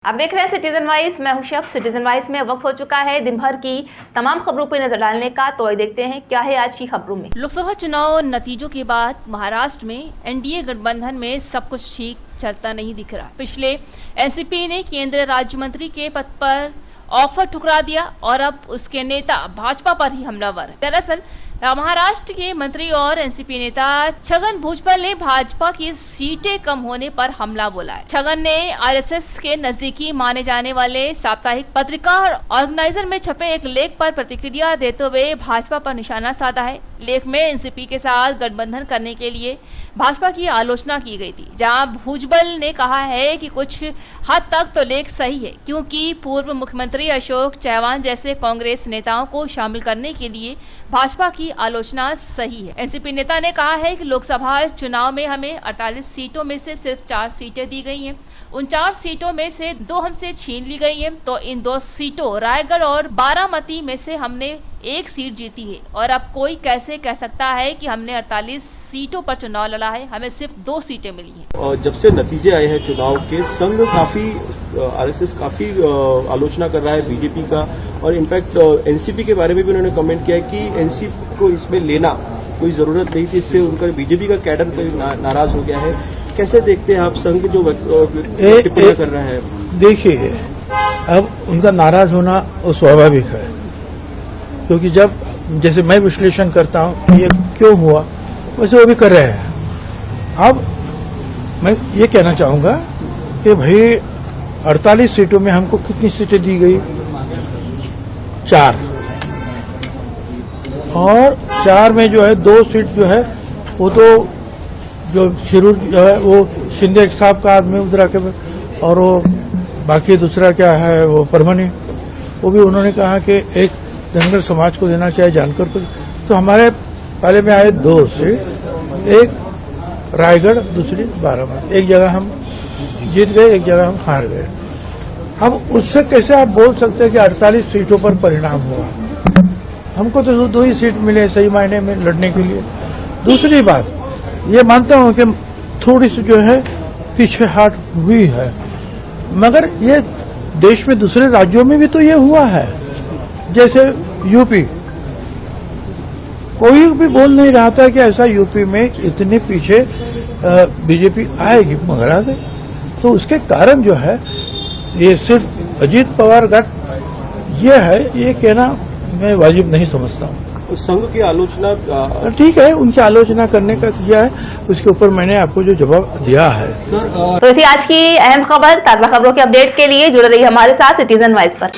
आप देख रहे हैं सिटीजन वाइज। मैं हूं शब। सिटीजन वाइज में वक्त हो चुका है दिन भर की तमाम खबरों पर नजर डालने का। तो आइए देखते हैं क्या है आज की खबरों में। लोकसभा चुनाव नतीजों के बाद महाराष्ट्र में एनडीए गठबंधन में सब कुछ ठीक चलता नहीं दिख रहा। पिछले एनसीपी ने केंद्रीय राज्य मंत्री के पद पर ऑफर ठुकरा दिया और अब उसके नेता भाजपा पर ही हमलावर। दरअसल महाराष्ट्र के मंत्री और एनसीपी नेता छगन भुजबल ने भाजपा की सीटें कम होने पर हमला बोला है। छगन ने आरएसएस के नजदीकी माने जाने वाले साप्ताहिक पत्रिका ऑर्गेनाइजर में छपे एक लेख पर प्रतिक्रिया देते हुए भाजपा पर निशाना साधा है। लेख में एनसीपी के साथ गठबंधन करने के लिए भाजपा की आलोचना की गई थी, जहां भुजबल ने कहा है कि कुछ हद तक तो लेख सही है, क्योंकि पूर्व मुख्यमंत्री अशोक चव्हाण जैसे कांग्रेस नेताओं को शामिल करने के लिए भाजपा की आलोचना सही है। एनसीपी नेता ने कहा है कि लोकसभा चुनाव में हमें 48 सीटों में से सिर्फ 4 सीटें दी गई हैं। उन 4 सीटों में से 2 हमसे छीन ली गई हैं। तो इन 2 सीटों रायगढ़ और बारामती में से हमने 1 सीट जीती है, और अब कोई कैसे कह सकता है कि हमने 48 सीटों पर चुनाव लड़ा है, हमें सिर्फ 2 सीटें मिली हैं। और जब से नतीजे आए हैं चुनाव के, संघ काफी आरएसएस काफी आलोचना कर रहा है बीजेपी का, और इनफैक्ट एनसीपी के बारे में भी उन्होंने कमेंट किया है कि एनसीपी को इसमें लेना कोई जरूरत नहीं थी, इससे उनका बीजेपी का कैडर नाराज हो गया है। कैसे देखते हैं आप संघ जो टिप्पणी कर रहा है? देखिए, अब उनका नाराज होना वो स्वाभाविक है, क्योंकि जब जैसे मैं विश्लेषण करता हूं ये क्यों हुआ, वैसे वो भी कर रहे हैं। अब मैं ये कहना चाहूंगा कि भाई 48 सीटों में हमको कितनी सीटें दी गई? 4, और 4 में जो है 2 सीट जो है वो तो जो शिरूर जो है वो शिंदे साहब का आदमी उधर के, और वो बाकी दूसरा क्या है वो परभनी, वो भी उन्होंने कहा कि एक धनगर समाज को देना चाहिए जानकर को। तो हमारे पहले में आए 2 सीट, एक रायगढ़, दूसरी बारामती। एक जगह हम जीत गए, एक जगह हम हार गए। अब उससे कैसे आप बोल सकते हैं कि 48 सीटों पर परिणाम हुआ? हमको तो 2 ही सीट मिले सही मायने में लड़ने के लिए। दूसरी बात ये मानता हूं कि थोड़ी सी जो है पीछे हट हुई है, मगर ये देश में दूसरे राज्यों में भी तो ये हुआ है। जैसे यूपी, कोई भी बोल नहीं रहा था कि ऐसा यूपी में इतने पीछे बीजेपी आएगी, मगर आ गई। तो उसके कारण जो है ये सिर्फ अजीत पवार गठ ये है, ये कहना मैं वाजिब नहीं समझता हूँ। संघ की आलोचना ठीक है, उनकी आलोचना करने का किया है, उसके ऊपर मैंने आपको जो जवाब दिया है। तो थी आज की अहम खबर। ताजा खबरों के अपडेट के लिए जुड़े रहिए हमारे साथ सिटीजन वाइज पर।